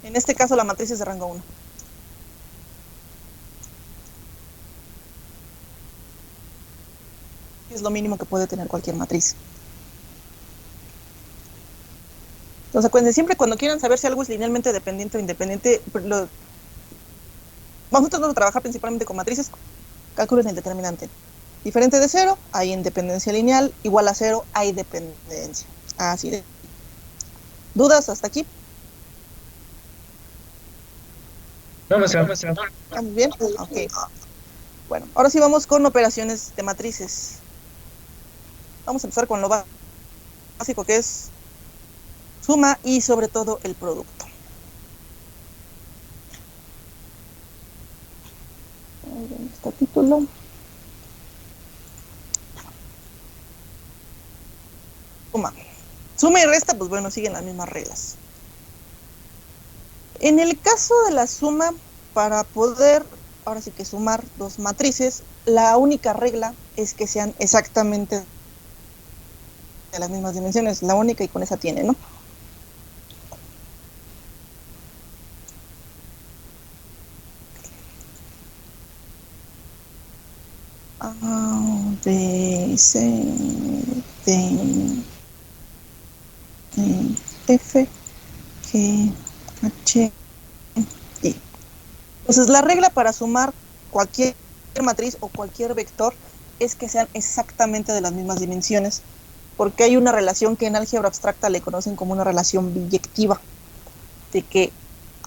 S1: En este caso la matriz es de rango 1. Es lo mínimo que puede tener cualquier matriz. Entonces acuérdense, siempre cuando quieran saber si algo es linealmente dependiente o independiente, nosotros vamos a trabajar principalmente con matrices, calculen el determinante. Diferente de 0, hay independencia lineal, igual a 0, hay dependencia. Así de. ¿Dudas hasta aquí?
S2: No,
S1: ¿Estamos bien? Ok. Bueno, ahora sí vamos con operaciones de matrices. Vamos a empezar con lo básico que es suma y sobre todo el producto. ¿Dónde está el título? Suma. Suma y resta, pues bueno, siguen las mismas reglas. En el caso de la suma, para poder, ahora sí que sumar dos matrices, la única regla es que sean exactamente de las mismas dimensiones, la única, y con esa tiene, ¿no? A, B, C, D, E, F, G, H, I. Entonces, la regla para sumar cualquier matriz o cualquier vector es que sean exactamente de las mismas dimensiones, porque hay una relación que en álgebra abstracta le conocen como una relación biyectiva, de que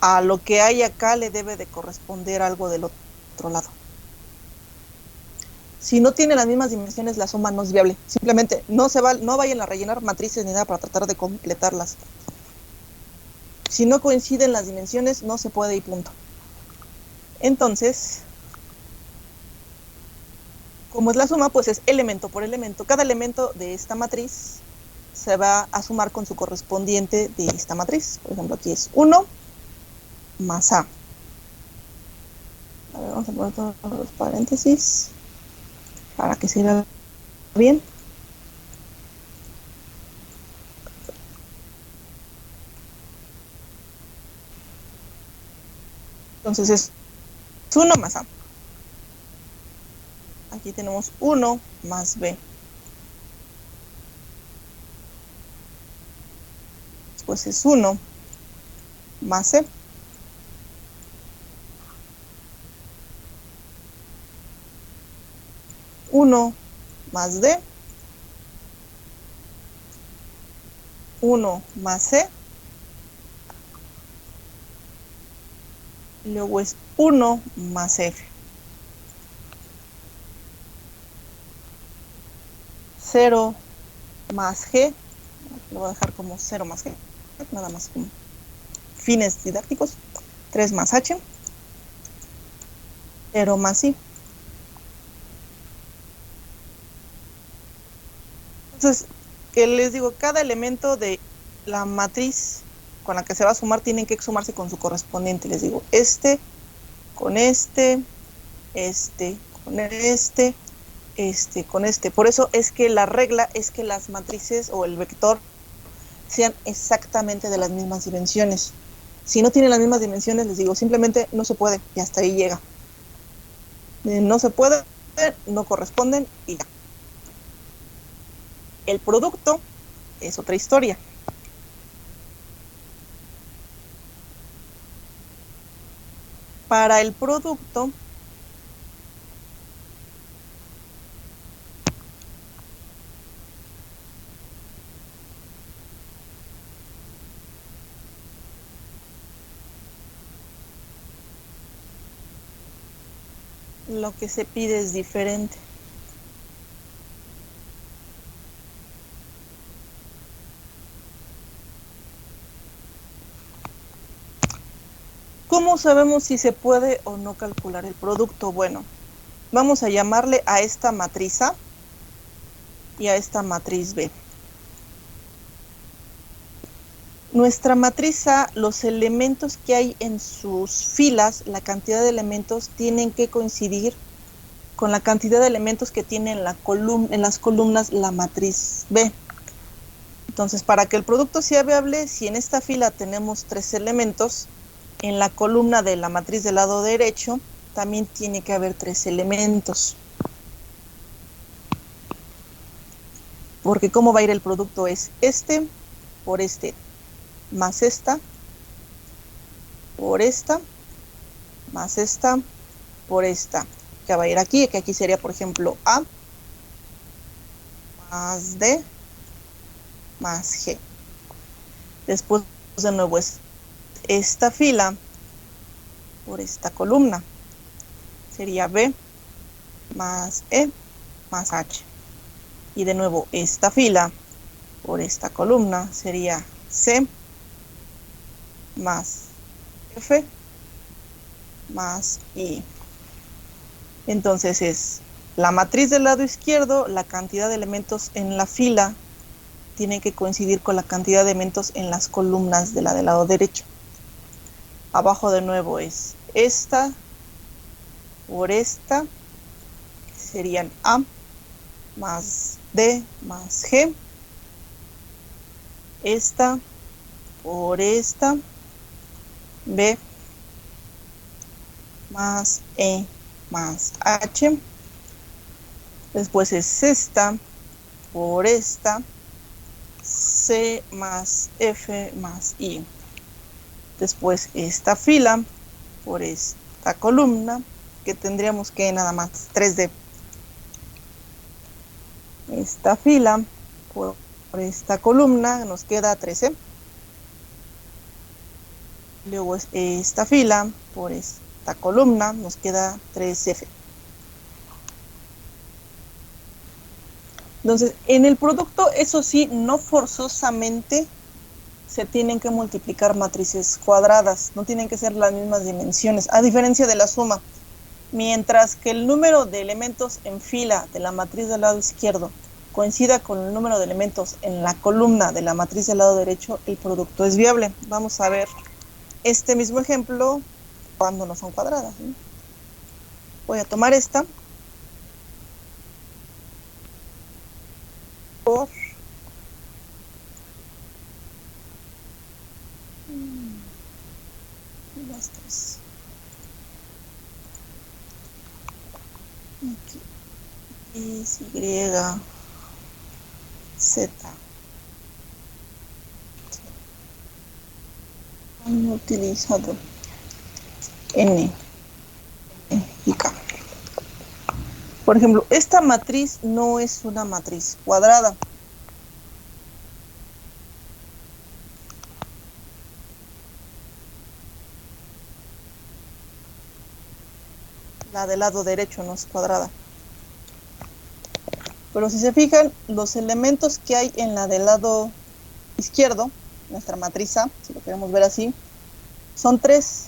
S1: a lo que hay acá le debe de corresponder algo del otro lado. Si no tiene las mismas dimensiones, la suma no es viable. Simplemente no vayan a rellenar matrices ni nada para tratar de completarlas. Si no coinciden las dimensiones, no se puede y punto. Entonces, como es la suma, pues es elemento por elemento. Cada elemento de esta matriz se va a sumar con su correspondiente de esta matriz. Por ejemplo, aquí es 1 más A. A ver, vamos a poner todos los paréntesis para que se vea bien. Entonces es 1 más A. Aquí tenemos 1 más B. Después es 1 más C. Uno más D. 1 más C. Luego es 1 más F. 0 más G. Lo voy a dejar como 0 más G. Nada más como fines didácticos. 3 más H. 0 más I. Entonces, que les digo, cada elemento de la matriz con la que se va a sumar tienen que sumarse con su correspondiente. Les digo, con este, con con este. Por eso es que la regla es que las matrices o el vector sean exactamente de las mismas dimensiones. Si no tienen las mismas dimensiones, les digo, simplemente no se puede y hasta ahí llega. No se puede, no corresponden y ya. El producto es otra historia. Para el producto, lo que se pide es diferente. ¿Cómo sabemos si se puede o no calcular el producto? Bueno, vamos a llamarle a esta matriz A y a esta matriz B. Nuestra matriz A, los elementos que hay en sus filas, la cantidad de elementos tienen que coincidir con la cantidad de elementos que tiene en las columnas la matriz B. Entonces, para que el producto sea viable, si en esta fila tenemos 3 elementos, en la columna de la matriz del lado derecho también tiene que haber 3 elementos. Porque cómo va a ir el producto es este por este, más esta, por esta, más esta, por esta. Que va a ir aquí, que aquí sería, por ejemplo, A, más D, más G. Después, de nuevo, es esta fila por esta columna. Sería B, más E, más H. Y de nuevo, esta fila por esta columna sería C, más F, más I. Entonces es la matriz del lado izquierdo, la cantidad de elementos en la fila tiene que coincidir con la cantidad de elementos en las columnas de la del lado derecho. Abajo de nuevo es esta por esta, serían A más D más G. Esta por esta, B más E más H. Después es esta por esta, C más F más I. Después esta fila por esta columna, que tendríamos que nada más 3D. Esta fila por esta columna nos queda 3C. Luego esta fila por esta columna nos queda 3F. Entonces, en el producto, eso sí, no forzosamente se tienen que multiplicar matrices cuadradas, no tienen que ser las mismas dimensiones, a diferencia de la suma. Mientras que el número de elementos en fila de la matriz del lado izquierdo coincida con el número de elementos en la columna de la matriz del lado derecho, el producto es viable. Vamos a ver este mismo ejemplo cuando no son cuadradas, ¿sí? Voy a tomar esta por las 3. Aquí es Y, Z. Han utilizado N y K. Por ejemplo, esta matriz no es una matriz cuadrada. La del lado derecho no es cuadrada. Pero si se fijan, los elementos que hay en la del lado izquierdo, nuestra matriz A, si lo queremos ver así, son 3.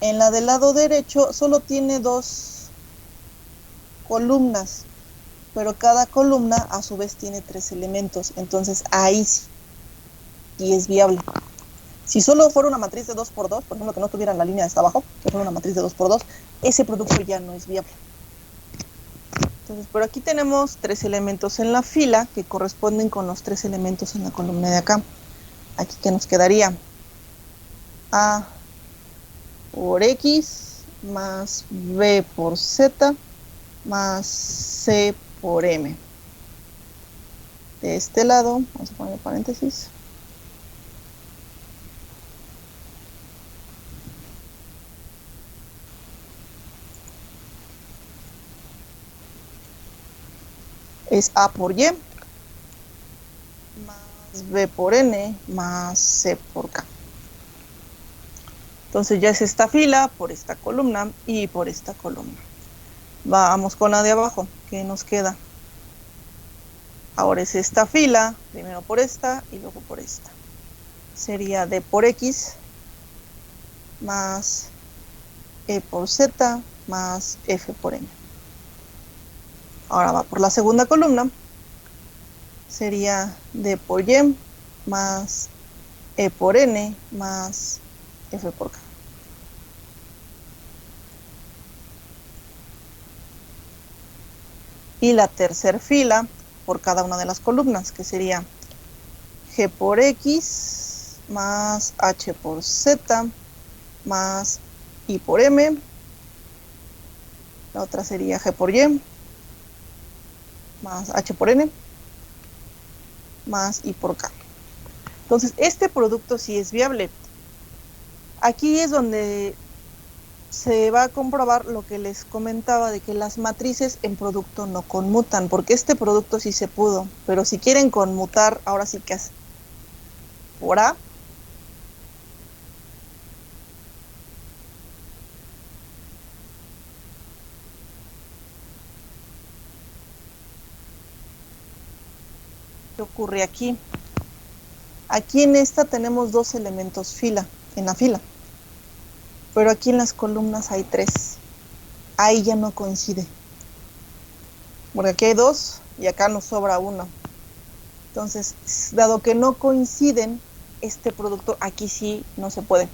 S1: En la del lado derecho solo tiene 2 columnas, pero cada columna a su vez tiene 3 elementos. Entonces ahí sí es viable. Si solo fuera una matriz de 2 por 2, por ejemplo, que no tuviera la línea de hasta abajo, que fuera una matriz de 2 por 2, ese producto ya no es viable. Entonces, por aquí tenemos 3 elementos en la fila que corresponden con los 3 elementos en la columna de acá. Aquí, ¿qué nos quedaría? A por X más B por Z más C por M. De este lado, vamos a poner paréntesis. Es A por Y más B por N más C por K. Entonces ya es esta fila por esta columna y por esta columna. Vamos con la de abajo, ¿qué nos queda? Ahora es esta fila, primero por esta y luego por esta. Sería D por X más E por Z más F por M. Ahora va por la segunda columna. Sería D por Y más E por N más F por K. Y la tercera fila por cada una de las columnas, que sería G por X más H por Z más I por M. La otra sería G por Y más H por N más I por K. Entonces, este producto sí es viable. Aquí es donde se va a comprobar lo que les comentaba de que las matrices en producto no conmutan, porque este producto sí se pudo, pero si quieren conmutar, ahora sí que es por A, ¿qué ocurre aquí? Aquí en esta tenemos 2 elementos fila, en la fila, pero aquí en las columnas hay 3. Ahí ya no coincide, porque aquí hay 2 y acá nos sobra 1. Entonces, dado que no coinciden, este producto aquí sí no se puede.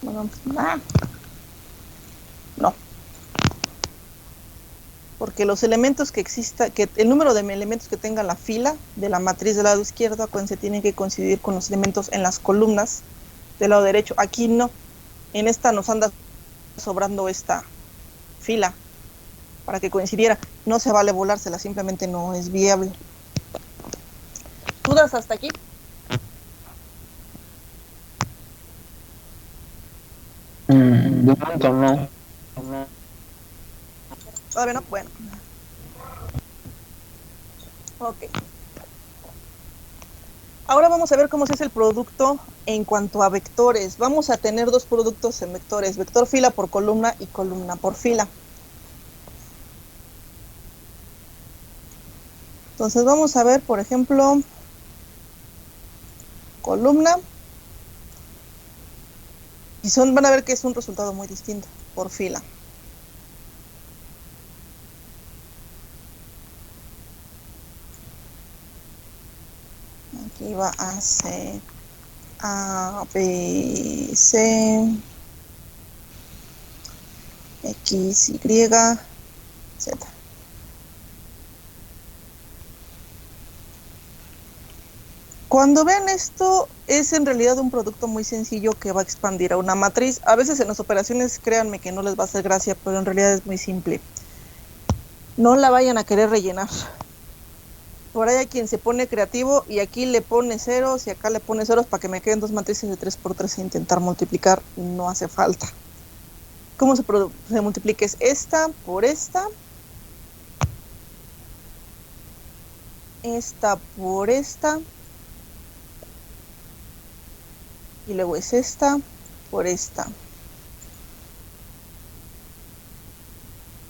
S1: Bueno, no. Porque los elementos que exista, que el número de elementos que tenga la fila de la matriz del lado izquierdo, acuérdense, tienen que coincidir con los elementos en las columnas del lado derecho. Aquí no. En esta nos anda sobrando esta fila para que coincidiera. No se vale volársela, simplemente no es viable. ¿Dudas hasta aquí?
S2: De momento no.
S1: Todavía no. Bueno. Ok. Ahora vamos a ver cómo se hace el producto en cuanto a vectores. Vamos a tener 2 productos en vectores, vector fila por columna y columna por fila. Entonces vamos a ver, por ejemplo, columna. Y van a ver que es un resultado muy distinto por fila. Aquí va a ser A, B, C, X, Y, Z. Cuando vean esto, es en realidad un producto muy sencillo que va a expandir a una matriz. A veces en las operaciones, créanme que no les va a hacer gracia, pero en realidad es muy simple. No la vayan a querer rellenar. Por ahí hay quien se pone creativo y aquí le pone ceros y acá le pone ceros para que me queden 2 matrices de 3 por 3 e intentar multiplicar. No hace falta. ¿Cómo se multiplica? Es esta por esta por esta, y luego es esta por esta.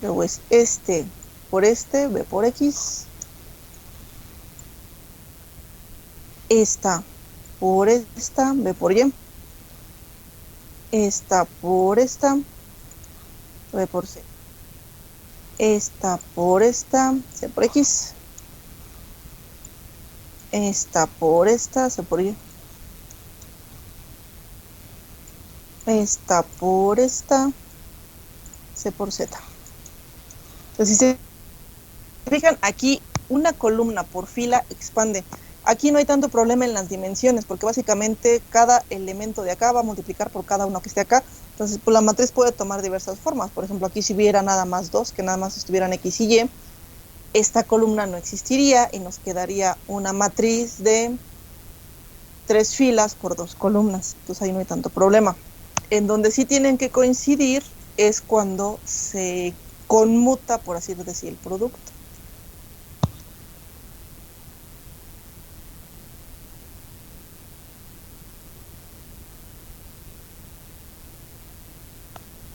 S1: Luego es este por este, B por X. Esta por esta, B por Y. Esta por esta, B por C. Esta por esta, C por X. Esta por esta, C por Y. Esta por esta, C por Z. Entonces, si se fijan, aquí una columna por fila expande. Aquí no hay tanto problema en las dimensiones, porque básicamente cada elemento de acá va a multiplicar por cada uno que esté acá. Entonces, pues la matriz puede tomar diversas formas. Por ejemplo, aquí si hubiera nada más dos, que nada más estuvieran X y Y, esta columna no existiría y nos quedaría una matriz de 3 filas por 2 columnas. Entonces ahí no hay tanto problema. En donde sí tienen que coincidir es cuando se conmuta, por así decir, el producto.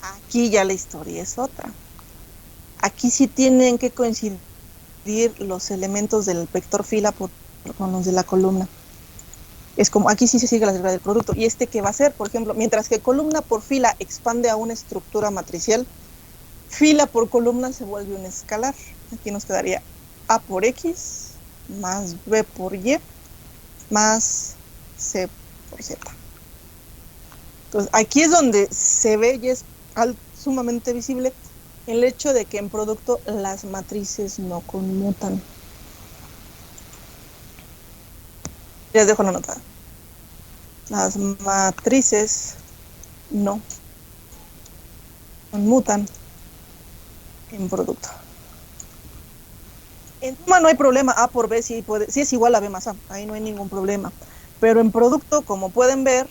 S1: Aquí ya la historia es otra. Aquí sí tienen que coincidir los elementos del vector fila con los de la columna. Es como, aquí sí se sigue la regla del producto. ¿Y este qué va a hacer? Por ejemplo, mientras que columna por fila expande a una estructura matricial, fila por columna se vuelve un escalar. Aquí nos quedaría A por X más B por Y más C por Z. Entonces, aquí es donde se ve y es sumamente visible el hecho de que en producto las matrices no conmutan. Les dejo la nota. Las matrices no conmutan en producto. En suma no hay problema, A por B sí es igual a B más A, ahí no hay ningún problema. Pero en producto, como pueden ver,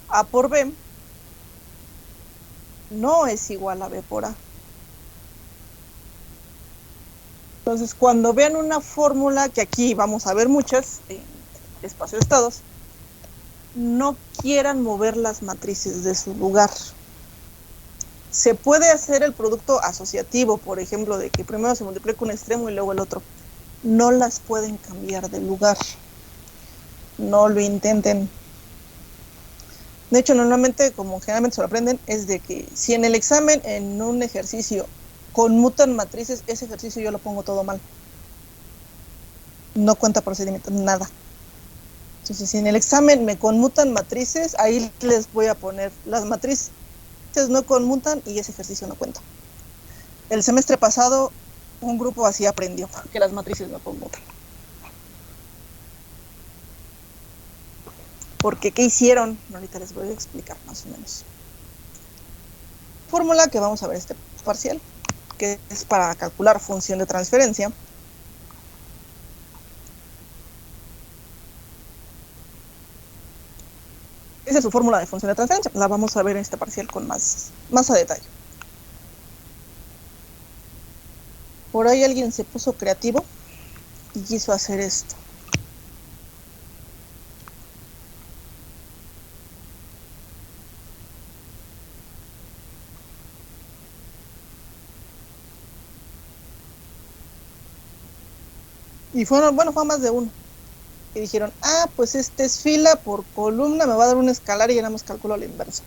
S1: A por B no es igual a B por A. Entonces, cuando vean una fórmula, que aquí vamos a ver muchas, en espacio de estados, no quieran mover las matrices de su lugar. Se puede hacer el producto asociativo, por ejemplo, de que primero se multiplica un extremo y luego el otro. No las pueden cambiar de lugar. No lo intenten. De hecho, normalmente, como generalmente se lo aprenden, es de que si en el examen, en un ejercicio, conmutan matrices, ese ejercicio yo lo pongo todo mal. No cuenta procedimiento, nada. Entonces, si en el examen me conmutan matrices, ahí les voy a poner las matrices no conmutan y ese ejercicio no cuenta. El semestre pasado, un grupo así aprendió que las matrices no conmutan. Porque, ¿qué hicieron? Ahorita les voy a explicar más o menos. Fórmula que vamos a ver este parcial, que es para calcular función de transferencia. Esa es su fórmula de función de transferencia. La vamos a ver en este parcial con más a detalle. Por ahí alguien se puso creativo y quiso hacer esto. Y fue más de uno. Y dijeron, pues este es fila por columna, me va a dar un escalar y ya nada más calculo la inversa.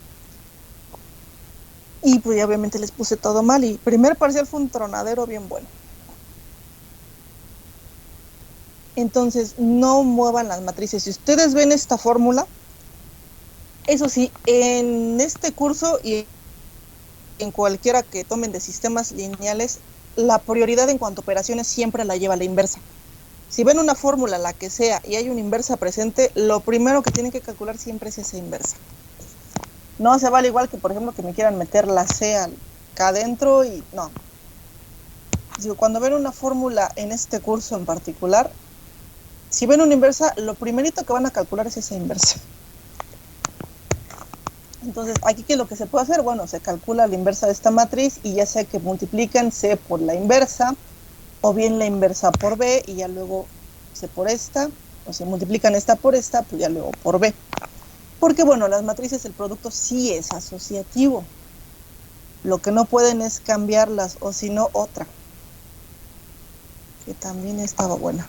S1: Y pues ya obviamente les puse todo mal y el primer parcial fue un tronadero bien bueno. Entonces, no muevan las matrices. Si ustedes ven esta fórmula, eso sí, en este curso y en cualquiera que tomen de sistemas lineales, la prioridad en cuanto a operaciones siempre la lleva a la inversa. Si ven una fórmula, la que sea, y hay una inversa presente, lo primero que tienen que calcular siempre es esa inversa. No se vale igual que, por ejemplo, que me quieran meter la C acá adentro y no. Cuando ven una fórmula en este curso en particular, si ven una inversa, lo primerito que van a calcular es esa inversa. Entonces, aquí, ¿qué es lo que se puede hacer? Bueno, se calcula la inversa de esta matriz y ya sea que multipliquen C por la inversa, o bien la inversa por B y ya luego C por esta, o si multiplican esta por esta, pues ya luego por B. Porque, bueno, las matrices, el producto sí es asociativo. Lo que no pueden es cambiarlas, o si no, otra. Que también estaba buena.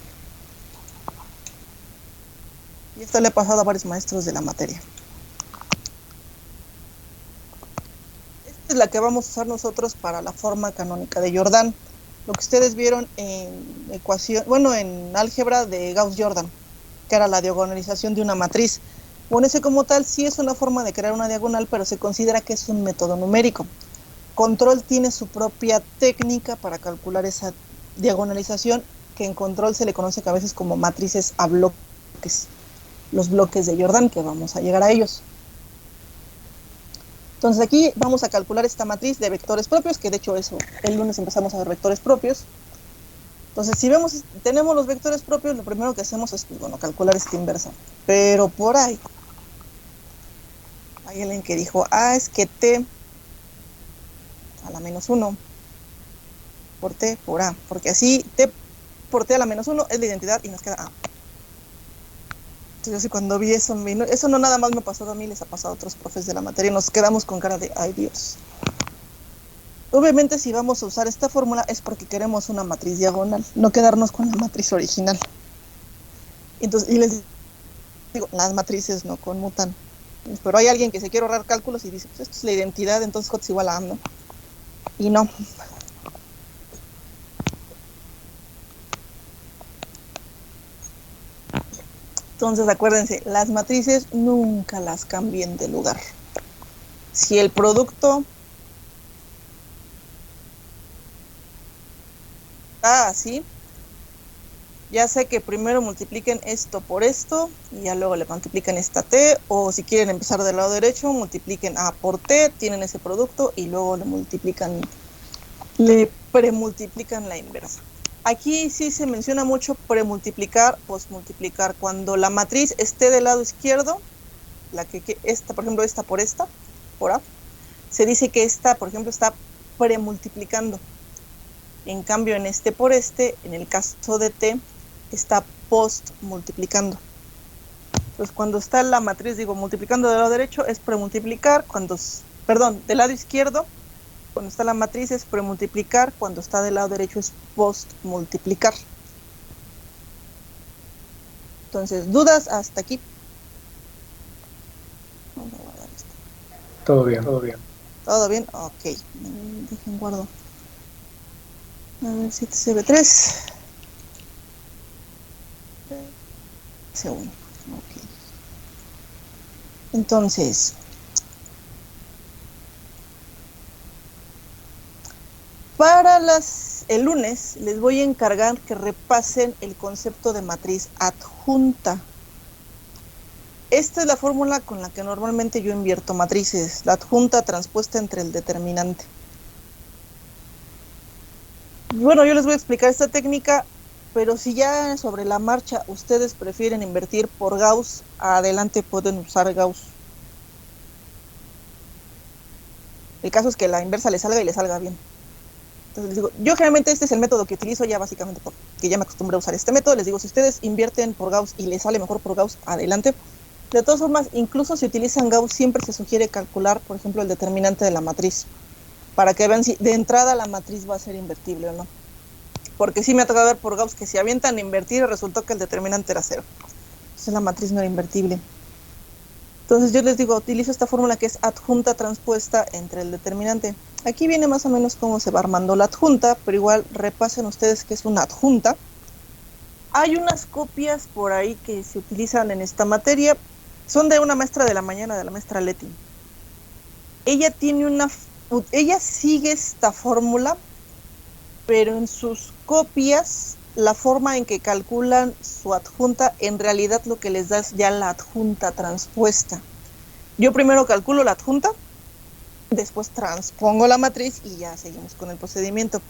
S1: Y esto le he pasado a varios maestros de la materia. Esta es la que vamos a usar nosotros para la forma canónica de Jordan. Lo que ustedes vieron en ecuación, bueno, en álgebra de Gauss-Jordan, que era la diagonalización de una matriz. Bueno, ese como tal sí es una forma de crear una diagonal, pero se considera que es un método numérico. Control tiene su propia técnica para calcular esa diagonalización, que en control se le conoce a veces como matrices a bloques, los bloques de Jordan, que vamos a llegar a ellos. Entonces aquí vamos a calcular esta matriz de vectores propios, que de hecho eso, el lunes empezamos a ver vectores propios. Entonces si tenemos los vectores propios, lo primero que hacemos es, pues, bueno, calcular esta inversa. Pero por ahí, hay alguien que dijo, es que t a la menos 1 por t por a, porque así t por t a la menos 1 es la identidad y nos queda a. Entonces yo cuando vi eso no nada más me pasó a mí, les ha pasado a otros profes de la materia, nos quedamos con cara de, ay Dios. Obviamente si vamos a usar esta fórmula es porque queremos una matriz diagonal, no quedarnos con la matriz original. Entonces, y les digo, las matrices no conmutan. Pero hay alguien que se quiere ahorrar cálculos y dice, pues esto es la identidad, entonces J es igual a A, ¿no? Y no. Entonces acuérdense, las matrices nunca las cambien de lugar. Si el producto está así, ya sé que primero multipliquen esto por esto y ya luego le multiplican esta t, o si quieren empezar del lado derecho, multipliquen a por t, tienen ese producto y luego le premultiplican la inversa. Aquí sí se menciona mucho premultiplicar, posmultiplicar. Cuando la matriz esté del lado izquierdo, esta, por ejemplo, esta por esta, por A, se dice que esta, por ejemplo, está premultiplicando. En cambio, en este por este, en el caso de t, está postmultiplicando. Entonces, cuando está la matriz, multiplicando del lado derecho, es premultiplicar. Del lado izquierdo, cuando está la matriz es premultiplicar, cuando está del lado derecho es postmultiplicar. Entonces, ¿dudas hasta aquí? Vamos a guardar esto.
S2: Todo bien, todo bien.
S1: ¿Todo bien? Ok. Dejen guardo. A ver, 7CB3. Segundo. Ok. Entonces, para el lunes les voy a encargar que repasen el concepto de matriz adjunta. Esta es la fórmula con la que normalmente yo invierto matrices, la adjunta transpuesta entre el determinante. Bueno, yo les voy a explicar esta técnica, pero si ya sobre la marcha ustedes prefieren invertir por Gauss, adelante pueden usar Gauss. El caso es que la inversa le salga y le salga bien. Entonces les digo, yo generalmente este es el método que utilizo ya básicamente porque ya me acostumbré a usar este método. Les digo, si ustedes invierten por Gauss y les sale mejor por Gauss, adelante. De todas formas, incluso si utilizan Gauss, siempre se sugiere calcular, por ejemplo, el determinante de la matriz, para que vean si de entrada la matriz va a ser invertible o no. Porque sí me ha tocado ver por Gauss que si avientan a invertir, resultó que el determinante era 0. Entonces la matriz no era invertible. Entonces yo les digo, utilizo esta fórmula que es adjunta transpuesta entre el determinante. Aquí viene más o menos cómo se va armando la adjunta, pero igual repasen ustedes qué es una adjunta. Hay unas copias por ahí que se utilizan en esta materia, son de una maestra de la mañana, de la maestra Leti. Ella sigue esta fórmula, pero en sus copias, la forma en que calculan su adjunta, en realidad lo que les da es ya la adjunta transpuesta. Yo primero calculo la adjunta, después transpongo la matriz y ya seguimos con el procedimiento.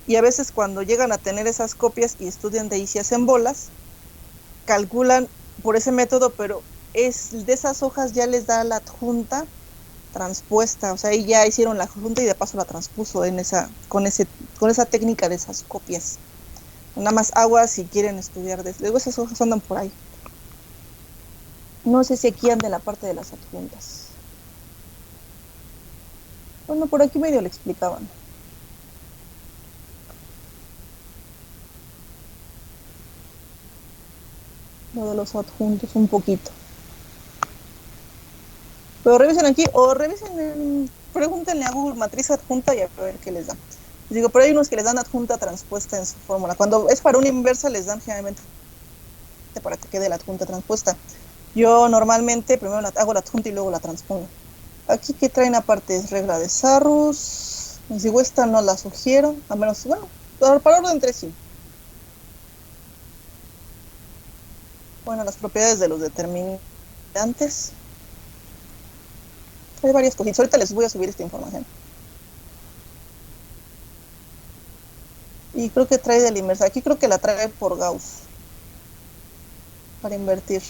S1: Y a veces cuando llegan a tener esas copias y estudian de ahí si hacen bolas, calculan por ese método, pero de esas hojas ya les da la adjunta transpuesta, o sea, ahí ya hicieron la adjunta y de paso la transpuso con esa técnica de esas copias. Nada más agua si quieren estudiar luego esas hojas andan por ahí. No sé si aquí anda la parte de las adjuntas. Bueno, por aquí medio le explicaban. Lo de los adjuntos un poquito. Pero revisen aquí o pregúntenle a Google matriz adjunta y a ver qué les da. Les digo, pero hay unos que les dan adjunta transpuesta en su fórmula. Cuando es para una inversa les dan generalmente para que quede la adjunta transpuesta. Yo normalmente primero hago la adjunta y luego la transpongo. Aquí que traen aparte es regla de Sarrus. Les digo, esta no la sugiero, a menos, bueno, para orden 3 sí. Bueno, las propiedades de los determinantes. Hay varias cositas. Ahorita les voy a subir esta información. Y creo que trae de la inversa. Aquí creo que la trae por Gauss. Para invertir.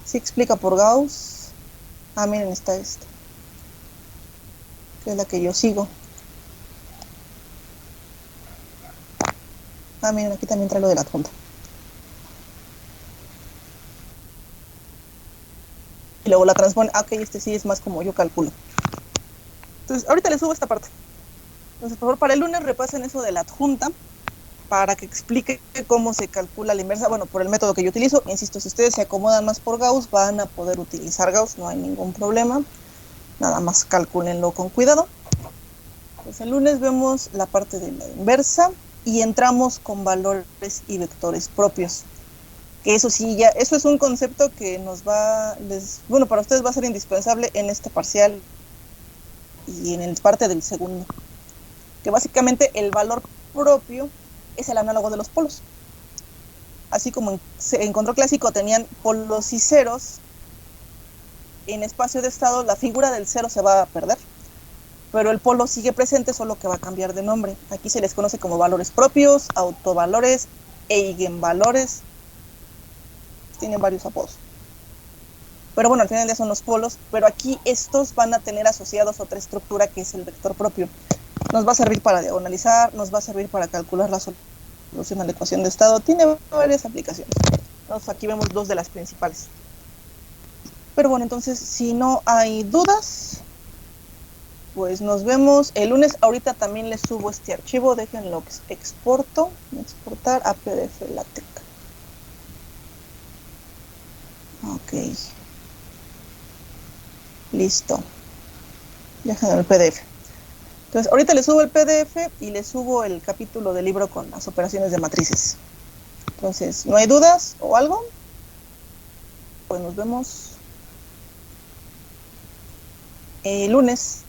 S1: Sí explica por Gauss. Ah, miren, está esta. Que es la que yo sigo. Ah, miren, aquí también trae lo de la adjunta. Y luego la transpone. Ah, ok, este sí es más como yo calculo. Entonces, ahorita les subo esta parte. Entonces, por favor, para el lunes repasen eso de la adjunta para que explique cómo se calcula la inversa. Bueno, por el método que yo utilizo. Insisto, si ustedes se acomodan más por Gauss, van a poder utilizar Gauss. No hay ningún problema. Nada más calcúlenlo con cuidado. Pues el lunes vemos la parte de la inversa y entramos con valores y vectores propios. Que eso sí, ya, eso es un concepto que nos va, bueno, para ustedes va a ser indispensable en este parcial y en el parte del segundo. Que básicamente el valor propio es el análogo de los polos. Así como en control clásico tenían polos y ceros, en espacio de estado la figura del cero se va a perder, pero el polo sigue presente, solo que va a cambiar de nombre. Aquí se les conoce como valores propios, autovalores, eigenvalores. Tienen varios apodos. Pero bueno, al final ya son los polos, pero aquí estos van a tener asociados otra estructura que es el vector propio. Nos va a servir para diagonalizar, nos va a servir para calcular la solución a la ecuación de estado. Tiene varias aplicaciones. Entonces aquí vemos dos de las principales. Pero bueno, entonces si no hay dudas, pues nos vemos el lunes. Ahorita también les subo este archivo, déjenlo exportar a PDF LaTeX. Ok. Listo. Déjenlo el PDF. Entonces, ahorita les subo el PDF y les subo el capítulo del libro con las operaciones de matrices. Entonces, ¿no hay dudas o algo? Pues nos vemos el lunes.